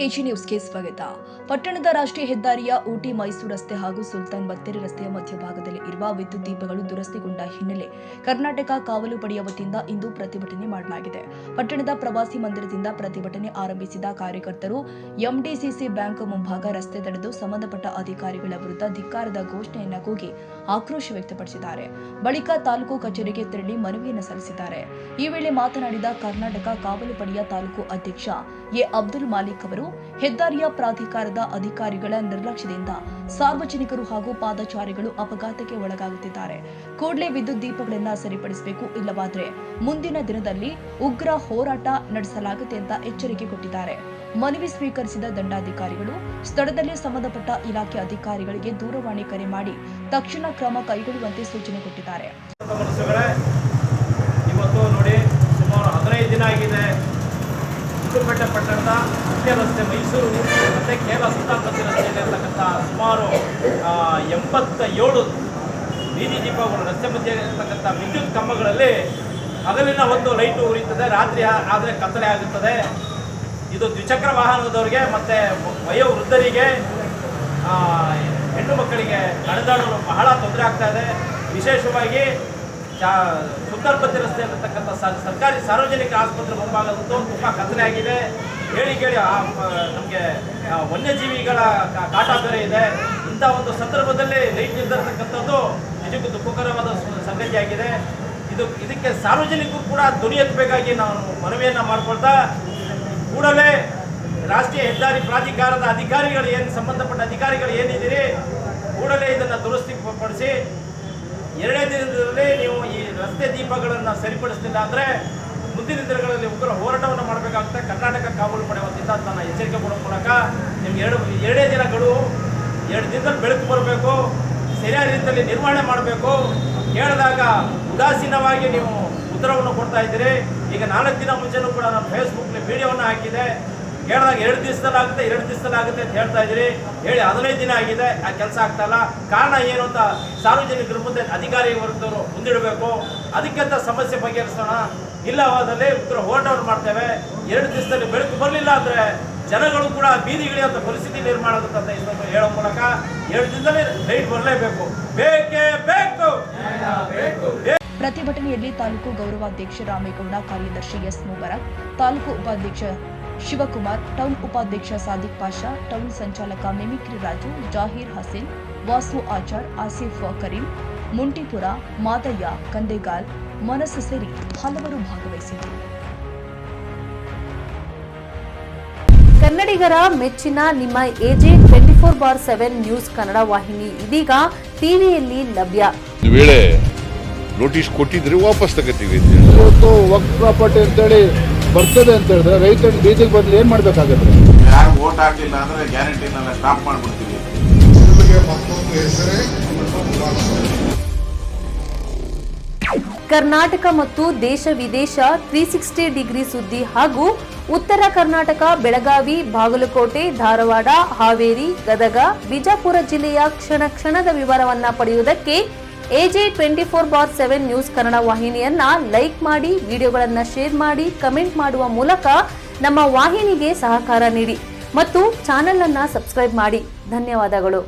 AG ನ್ಯೂಸ್ಗೆ ಸ್ವಾಗತ. ಪಟ್ಟಣದ ರಾಷ್ಟ್ರೀಯ ಹೆದ್ದಾರಿಯ ಊಟಿ ಮೈಸೂರು ರಸ್ತೆ ಹಾಗೂ ಸುಲ್ತಾನ್ ಬತ್ತೇರಿ ರಸ್ತೆಯ ಮಧ್ಯಭಾಗದಲ್ಲಿ ಇರುವ ವಿದ್ಯುತ್ ದೀಪಗಳು ದುರಸ್ತಿಗೊಂಡ ಹಿನ್ನೆಲೆ ಕರ್ನಾಟಕ ಕಾವಲು ಪಡೆಯ ವತಿಯಿಂದ ಇಂದು ಪ್ರತಿಭಟನೆ ಮಾಡಲಾಗಿದೆ. ಪಟ್ಟಣದ ಪ್ರವಾಸಿ ಮಂದಿರದಿಂದ ಪ್ರತಿಭಟನೆ ಆರಂಭಿಸಿದ ಕಾರ್ಯಕರ್ತರು ಎಂಡಿಸಿಸಿ ಬ್ಯಾಂಕ್ ಮುಂಭಾಗ ರಸ್ತೆ ತಡೆದು ಸಂಬಂಧಪಟ್ಟ ಅಧಿಕಾರಿಗಳ ವಿರುದ್ಧ ಧಿಕ್ಕಾರದ ಘೋಷಣೆಯನ್ನ ಕೂಗಿ ಆಕ್ರೋಶ ವ್ಯಕ್ತಪಡಿಸಿದ್ದಾರೆ. ಬಳಿಕ ತಾಲೂಕು ಕಚೇರಿಗೆ ತೆರಳಿ ಮನವಿಯನ್ನು ಸಲ್ಲಿಸಿದ್ದಾರೆ. ಈ ವೇಳೆ ಮಾತನಾಡಿದ ಕರ್ನಾಟಕ ಕಾವಲು ಪಡೆಯ ತಾಲೂಕು ಅಧ್ಯಕ್ಷ ಎ ಅಬ್ದುಲ್ ಮಾಲಿಕ್ ಅವರು, ಹೆದ್ದಾರಿಯ ಪ್ರಾಧಿಕಾರದ ಅಧಿಕಾರಿಗಳ ನಿರ್ಲಕ್ಷ್ಯದಿಂದ ಸಾರ್ವಜನಿಕರು ಹಾಗೂ ಪಾದಚಾರಿಗಳು ಅಪಘಾತಕ್ಕೆ ಒಳಗಾಗುತ್ತಿದ್ದಾರೆ. ಕೂಡಲೇ ವಿದ್ಯುತ್ ದೀಪಗಳನ್ನು ಸರಿಪಡಿಸಬೇಕು, ಇಲ್ಲವಾದರೆ ಮುಂದಿನ ದಿನದಲ್ಲಿ ಉಗ್ರ ಹೋರಾಟ ನಡೆಸಲಾಗುತ್ತೆ ಅಂತ ಎಚ್ಚರಿಕೆ ಕೊಟ್ಟಿದ್ದಾರೆ. ಮನವಿ ಸ್ವೀಕರಿಸಿದ ದಂಡಾಧಿಕಾರಿಗಳು ಸ್ಥಳದಲ್ಲಿ ಸಂಬಂಧಪಟ್ಟ ಇಲಾಖೆ ಅಧಿಕಾರಿಗಳಿಗೆ ದೂರವಾಣಿ ಕರೆ ಮಾಡಿ ತಕ್ಷಣ ಕ್ರಮ ಕೈಗೊಳ್ಳುವಂತೆ ಸೂಚನೆ ಕೊಟ್ಟಿದ್ದಾರೆ. ಇವತ್ತು ನೋಡಿ, ಸುಮಾರು 15 ದಿನ ಆಗಿದೆ. ಚಿಕ್ಕಪೇಟೆ ಪಟ್ಟಣದ ಮುಖ್ಯ ರಸ್ತೆ ಮೈಸೂರು ಮತ್ತು ಕೇರಳ ಸುಲ್ತಾನ್ ಬತ್ತೇರಿ ರಸ್ತೆಯಲ್ಲಿರ್ತಕ್ಕಂಥ ಸುಮಾರು 87 ಬೀದಿ ದೀಪಗಳು ರಸ್ತೆ ಮಧ್ಯೆ ಇರತಕ್ಕಂಥ ವಿದ್ಯುತ್ ಕಂಬಗಳಲ್ಲಿ ಹಗಲಿನ ಹೊತ್ತು ಲೈಟು ಉರಿಯುತ್ತದೆ, ರಾತ್ರಿ ಆದರೆ ಕತ್ತಲೆ ಆಗುತ್ತದೆ. ಇದು ದ್ವಿಚಕ್ರ ವಾಹನದವರಿಗೆ ಮತ್ತು ವಯೋವೃದ್ಧರಿಗೆ, ಹೆಣ್ಣು ಮಕ್ಕಳಿಗೆ ನಡೆದಾಡಲು ಬಹಳ ತೊಂದರೆ ಆಗ್ತಾ ಇದೆ. ವಿಶೇಷವಾಗಿ ಸುಲ್ತಾನ್ ಬತ್ತೇರಿ ರಸ್ತೆಯಲ್ಲಿರ್ತಕ್ಕಂಥ ಸರ್ಕಾರಿ ಸಾರ್ವಜನಿಕ ಆಸ್ಪತ್ರೆ ಮುಂಭಾಗದಂತೂ ತುಂಬ ಕತ್ತಲೆ ಆಗಿದೆ. ಹೇಳಿ ನಮಗೆ ವನ್ಯಜೀವಿಗಳ ಕಾಟ ಬೇರೆ ಇದೆ. ಇಂಥ ಒಂದು ಸಂದರ್ಭದಲ್ಲಿ ಲೈಟ್ ನಿಲ್ದಿರ್ತಕ್ಕಂಥದ್ದು ನಿಜಕ್ಕೂ ದುಃಖಕರವಾದ ಸಂಗತಿಯಾಗಿದೆ. ಇದಕ್ಕೆ ಸಾರ್ವಜನಿಕರು ಕೂಡ ಧ್ವನಿ ಎತ್ತಬೇಕಾಗಿ ನಾವು ಮನವಿಯನ್ನು ಮಾಡಿಕೊಳ್ತಾ, ಕೂಡಲೇ ರಾಷ್ಟ್ರೀಯ ಹೆದ್ದಾರಿ ಪ್ರಾಧಿಕಾರದ ಅಧಿಕಾರಿಗಳು ಸಂಬಂಧಪಟ್ಟ ಅಧಿಕಾರಿಗಳು ಏನಿದ್ದೀರಿ, ಕೂಡಲೇ ಇದನ್ನು ದುರಸ್ತಿಪಡಿಸಿ 2ನೇ ದಿನದಲ್ಲಿ ನೀವು ಈ ರಸ್ತೆ ದೀಪಗಳನ್ನು ಸರಿಪಡಿಸಲಿಲ್ಲ ಅಂದರೆ ಮುಂದಿನ ದಿನಗಳಲ್ಲಿ ಉಗ್ರ ಹೋರಾಟವನ್ನು ಮಾಡಬೇಕಾಗುತ್ತೆ. ಕರ್ನಾಟಕ ಕಾವಲು ಪಡೆ ವತಿಯಿಂದ ತನ್ನ ಎಚ್ಚರಿಕೆ ಕೊಡೋ ಮೂಲಕ ನಿಮ್ಗೆ 2ನೇ ದಿನ ಗಡುವು, 2 ದಿನದಲ್ಲಿ ಬೆಳಕು ಬರಬೇಕು, ಸರಿಯಾದ ರೀತಿಯಲ್ಲಿ ನಿರ್ವಹಣೆ ಮಾಡಬೇಕು. ಕೇಳಿದಾಗ ಉದಾಸೀನವಾಗಿ ನೀವು ಉತ್ತರವನ್ನು ಕೊಡ್ತಾ ಇದ್ದೀರಿ. ಈಗ 4 ದಿನ ಮುಂಚೆನೂ ಕೂಡ ನಾನು ಫೇಸ್ಬುಕ್ನಲ್ಲಿ ವಿಡಿಯೋವನ್ನು ಹಾಕಿದೆ. ಕೇಳಿದಾಗ 2 ದಿವಸದಲ್ಲಾಗುತ್ತೆ ಅಂತ ಹೇಳ್ತಾ ಇದ್ದೀರಿ. ಹೇಳಿ 15 ದಿನ ಆಗಿದೆ, ಆ ಕೆಲಸ ಆಗ್ತಾ ಇಲ್ಲ. ಕಾರಣ ಏನು ಅಂತ ಸಾರ್ವಜನಿಕರ ಮುಂದೆ ಅಧಿಕಾರಿ ವರ್ಗದವರು ಮುಂದಿಡಬೇಕು. ಅದಕ್ಕಿಂತ ಸಮಸ್ಯೆ ಬಗೆಹರಿಸೋಣ, ಇಲ್ಲವಾದಲ್ಲಿ ಉಗ್ರ ಹೋರಾಟವನ್ನು ಮಾಡ್ತೇವೆ. 2 ದಿವಸದಲ್ಲಿ ಬೆಳಕು ಬರಲಿಲ್ಲ ಅಂದರೆ ಜನಗಳು ಕೂಡ ಬೀದಿಗಿಳಿಯುವಂಥ ಪರಿಸ್ಥಿತಿ ನಿರ್ಮಾಣ ಆಗುತ್ತೆ ಅಂತ ಇದನ್ನು ಹೇಳೋ ಮೂಲಕ 2 ದಿನದಲ್ಲಿ ಲೈಟ್ ಬರಲೇಬೇಕು, ಬೇಕೇ ಬೇಕು. ಪ್ರತಿಭಟನೆಯಲ್ಲಿ ತಾಲೂಕು ಗೌರವಾಧ್ಯಕ್ಷ ರಾಮೇಗೌಡ, ಕಾರ್ಯದರ್ಶಿ ಎಸ್ ಮುಬಾರಕ್, ತಾಲೂಕು ಉಪಾಧ್ಯಕ್ಷ ಶಿವಕುಮಾರ್, ಟೌನ್ ಉಪಾಧ್ಯಕ್ಷ ಸಾದಿಕ್ ಪಾಷಾ, ಟೌನ್ ಸಂಚಾಲಕ ಮಿಮಿಕ್ರಿ ರಾಜು, ಜಾಹೀರ್ ಹಸೀನ್, ವಾಸು ಆಚಾರ್, ಆಸಿಫ್ ಕರೀಂ, ಮುಂಟಿಪುರ, ಮಾದಯ್ಯ, ಕಂದೇಗಾಲ್, ಮನಸ್ಸು ಸೇರಿ ಹಲವರು ಭಾಗವಹಿಸಿದರು. ಕನ್ನಡಿಗರ ಮೆಚ್ಚಿನ ನಿಮ್ಮ ಎಜೆ 24/7 ನ್ಯೂಸ್ ಕನ್ನಡ ವಾಹಿನಿ ಇದೀಗ ಟಿವಿಯಲ್ಲಿ ಲಭ್ಯ. ವೇಳೆ ನೋಟಿಸ್ ಕೊಟ್ಟಿದ್ರೆ ವಾಪಸ್ ತಗೋತೀವಿ. ಇವತ್ತು ವಕ್ಫ್ ಪ್ರಾಪರ್ಟಿ ಅಂತೇಳಿ ಬರ್ತದೆ ಅಂತ ಹೇಳಿದ್ರೆ ರೈತರ ಬೀದಿಗೆ ಬದಲು ಏನ್ ಮಾಡ್ಬೇಕಾಗತ್ತೆ? ಯಾರು ವೋಟ್ ಹಾಕಲಿಲ್ಲ ಅಂದ್ರೆ ಗ್ಯಾರಂಟಿನೆಲ್ಲ ಸ್ಟಾಪ್ ಮಾಡ್ಬಿಡ್ತೀವಿ. ಕರ್ನಾಟಕ ಮತ್ತು ದೇಶ ವಿದೇಶ 360 ಡಿಗ್ರಿ ಸುದ್ದಿ ಹಾಗೂ ಉತ್ತರ ಕರ್ನಾಟಕ, ಬೆಳಗಾವಿ, ಬಾಗಲಕೋಟೆ, ಧಾರವಾಡ, ಹಾವೇರಿ, ಗದಗ, ಬಿಜಾಪುರ ಜಿಲ್ಲೆಯ ಕ್ಷಣ ಕ್ಷಣದ ವಿವರವನ್ನ ಪಡೆಯುವುದಕ್ಕೆ ಎಜೆ 24/7 ನ್ಯೂಸ್ ಕನ್ನಡ ವಾಹಿನಿಯನ್ನ ಲೈಕ್ ಮಾಡಿ, ವಿಡಿಯೋಗಳನ್ನ ಶೇರ್ ಮಾಡಿ, ಕಮೆಂಟ್ ಮಾಡುವ ಮೂಲಕ ನಮ್ಮ ವಾಹಿನಿಗೆ ಸಹಕಾರ ನೀಡಿ ಮತ್ತು ಚಾನೆಲ್ ಅನ್ನ ಸಬ್ಸ್ಕ್ರೈಬ್ ಮಾಡಿ. ಧನ್ಯವಾದಗಳು.